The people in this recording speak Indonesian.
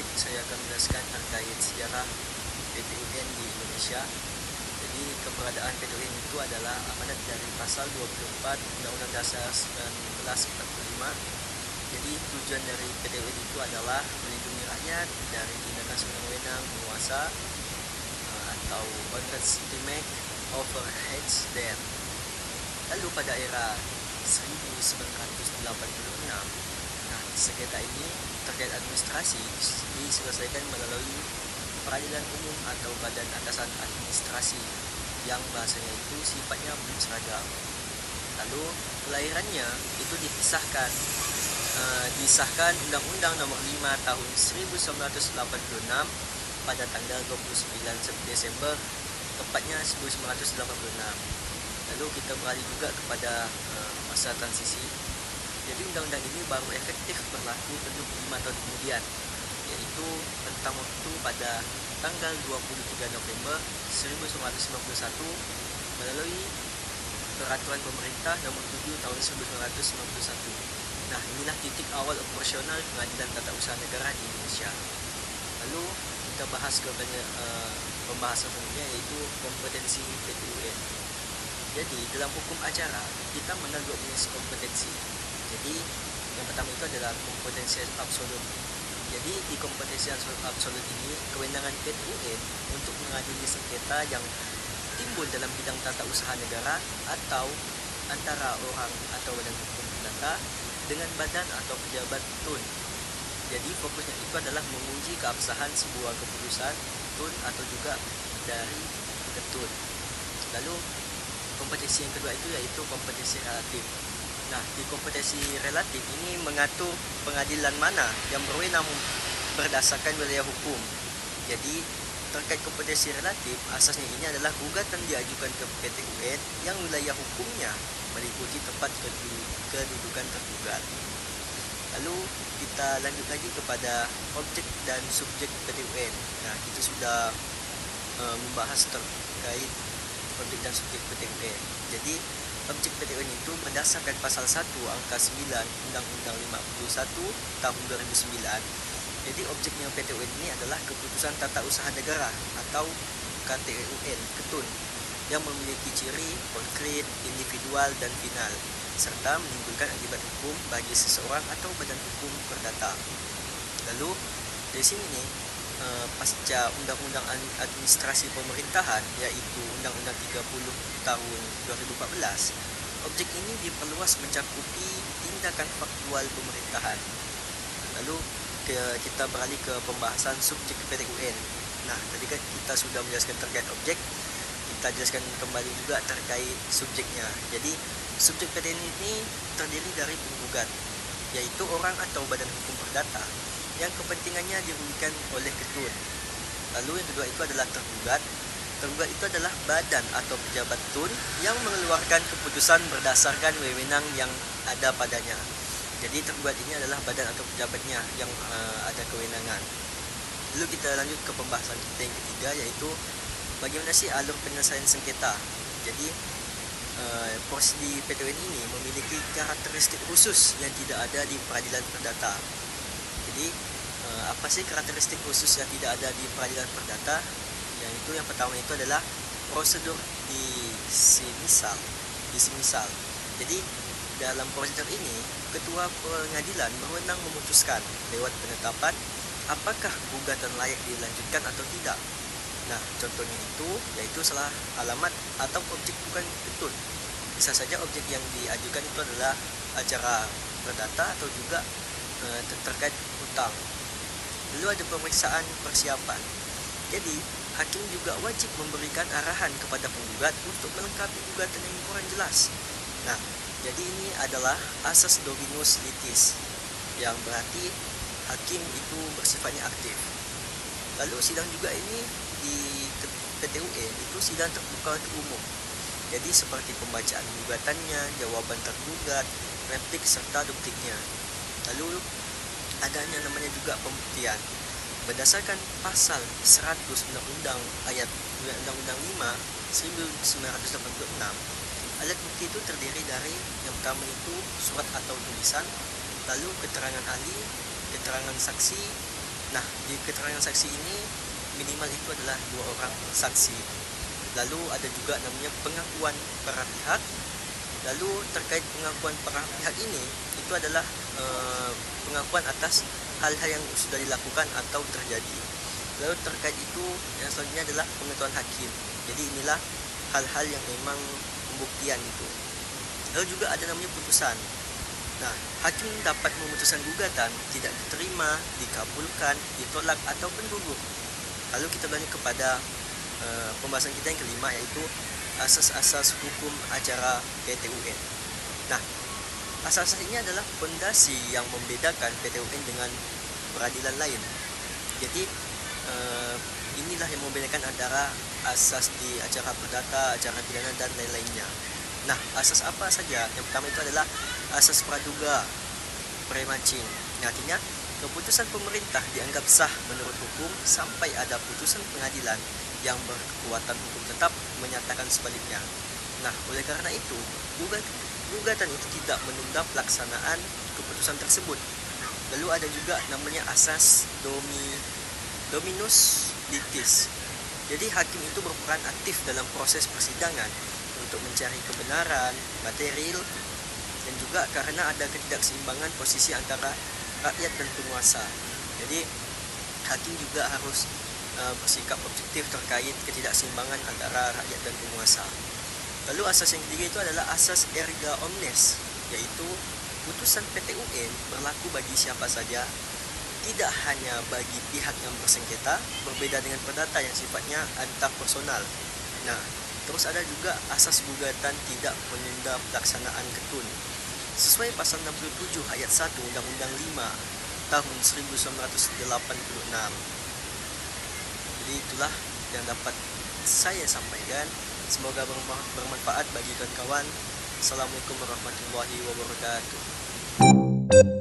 Baik, saya akan menjelaskan terkait sejarah PTUN di Indonesia. Jadi keberadaan PTUN itu adalah amanat dari pasal 24 Undang-Undang Dasar 1945. Jadi tujuan dari PTUN itu adalah melindungi rakyat dari tindakan sewenang-wenang penguasa atau unlegitimate overheads debt. Lalu pada era 1986, sengketa ini terkait administrasi diselesaikan melalui peradilan umum atau badan atasan administrasi yang bahasanya itu sifatnya belum seragam. Lalu kelahirannya itu disahkan Undang-Undang Nomor 5 Tahun 1986 pada tanggal 29 Desember, tepatnya 1986. Lalu kita beralih juga kepada masa transisi. Jadi undang-undang ini baru efektif berlaku 75 tahun kemudian, yaitu rentang waktu pada tanggal 23 November 1991 melalui Peraturan Pemerintah Nomor 7 Tahun 1991. Nah, inilah titik awal operasional Pengadilan Tata Usaha Negara di Indonesia. Lalu kita bahas ke pembahasan selanjutnya, yaitu kompetensi PTUN. Jadi dalam hukum acara kita mengenal dua jenis kompetensi. Jadi yang pertama itu adalah kompetensi absolut. Jadi di kompetensi absolut ini kewenangan PTUN untuk mengadili sengketa yang timbul dalam bidang tata usaha negara atau antara orang atau badan hukum perdata dengan badan atau pejabat TUN. Jadi fokusnya itu adalah menguji keabsahan sebuah keputusan TUN atau juga dari ketun. Lalu kompetensi yang kedua itu yaitu kompetensi relatif. Nah, di kompetensi relatif ini mengatur pengadilan mana yang berwenang berdasarkan wilayah hukum. Jadi, terkait kompetensi relatif, asasnya ini adalah gugatan diajukan ke PTUN yang wilayah hukumnya meliputi tempat kedudukan tergugat. Lalu, kita lanjut lagi kepada objek dan subjek PTUN. Nah, kita sudah membahas terkait objek dan subjek PTUN. Jadi, objek PTUN itu berdasarkan pasal 1 angka 9 Undang-Undang 51 tahun 2009. Jadi objeknya PTUN ini adalah keputusan tata usaha negara atau KTUN, ketun, yang memiliki ciri konkret, individual dan final, serta menimbulkan akibat hukum bagi seseorang atau badan hukum perdata. Lalu dari sini nih, pasca Undang-Undang Administrasi Pemerintahan yaitu Undang-Undang 30 tahun 2014, objek ini diperluas mencakupi tindakan faktual pemerintahan. Lalu kita beralih ke pembahasan subjek PTUN. Nah, tadi kan kita sudah menjelaskan terkait objek, kita jelaskan kembali juga terkait subjeknya. Jadi subjek PTUN ini terdiri dari penggugat, yaitu orang atau badan hukum perdata yang kepentingannya dirugikan oleh ketun. Lalu yang kedua itu adalah tergugat. Tergugat itu adalah badan atau pejabat TUN yang mengeluarkan keputusan berdasarkan wewenang yang ada padanya. Jadi tergugat ini adalah badan atau pejabatnya yang ada kewenangan. Lalu kita lanjut ke pembahasan kita yang ketiga, yaitu bagaimana sih alur penyelesaian sengketa. Jadi proses di PTUN ini memiliki karakteristik khusus yang tidak ada di peradilan perdata. Jadi apa sih karakteristik khusus yang tidak ada di peradilan perdata? Yaitu yang pertama itu adalah prosedur disemisal. Jadi dalam prosedur ini ketua pengadilan berwenang memutuskan lewat penetapan apakah gugatan layak dilanjutkan atau tidak. Nah, contohnya itu yaitu salah alamat atau objek bukan ketun. Bisa saja objek yang diajukan itu adalah acara perdata atau juga terkait hutang. Lalu ada pemeriksaan persiapan. Jadi, hakim juga wajib memberikan arahan kepada penggugat untuk melengkapi gugatan yang kurang jelas. Nah, jadi ini adalah asas dominus litis, yang berarti hakim itu bersifatnya aktif. Lalu sidang juga ini di PTUN itu sidang terbuka untuk umum. Jadi seperti pembacaan gugatannya, jawaban tergugat, replik serta dupliknya. Lalu adanya namanya juga pembuktian. Berdasarkan pasal 100 Undang-Undang 5 1986, alat bukti itu terdiri dari yang pertama itu surat atau tulisan, lalu keterangan ahli, keterangan saksi, Nah, di keterangan saksi ini minimal itu adalah 2 orang saksi. Lalu ada juga namanya pengakuan para pihak. Lalu terkait pengakuan para pihak ini, itu adalah pengakuan atas hal-hal yang sudah dilakukan atau terjadi. Lalu terkait itu yang selanjutnya adalah pengetahuan hakim. Jadi inilah hal-hal yang memang pembuktian itu. Lalu juga ada namanya putusan. Nah, hakim dapat memutuskan gugatan tidak diterima, dikabulkan, ditolak ataupun gugur. Lalu kita lanjut kepada pembahasan kita yang kelima, yaitu asas-asas hukum acara PT UN. Nah, asas-asas ini adalah fondasi yang membedakan PT UN dengan peradilan lain. Jadi inilah yang membedakan antara asas di acara perdata, acara pidana dan lain-lainnya. Nah, asas apa saja? Yang pertama itu adalah asas praduga prematin. Artinya keputusan pemerintah dianggap sah menurut hukum sampai ada putusan pengadilan yang berkekuatan hukum tetap menyatakan sebaliknya. Nah, oleh karena itu, gugatan itu tidak menunda pelaksanaan keputusan tersebut. Lalu ada juga namanya asas dominus litis. Jadi hakim itu berperan aktif dalam proses persidangan untuk mencari kebenaran material, dan juga karena ada ketidakseimbangan posisi antara rakyat dan penguasa. Jadi hakim juga harus bersikap objektif terkait ketidakseimbangan antara rakyat dan penguasa. Lalu asas yang ketiga itu adalah asas erga omnes, yaitu putusan PT UN berlaku bagi siapa saja, tidak hanya bagi pihak yang bersengketa, berbeda dengan perdata yang sifatnya antarpersonal. Nah, terus ada juga asas gugatan tidak menunda pelaksanaan ketun. Sesuai pasal 67 ayat 1 Undang-Undang 5 tahun 1986. Jadi itulah yang dapat saya sampaikan. Semoga bermanfaat bagi kawan-kawan. Assalamualaikum warahmatullahi wabarakatuh.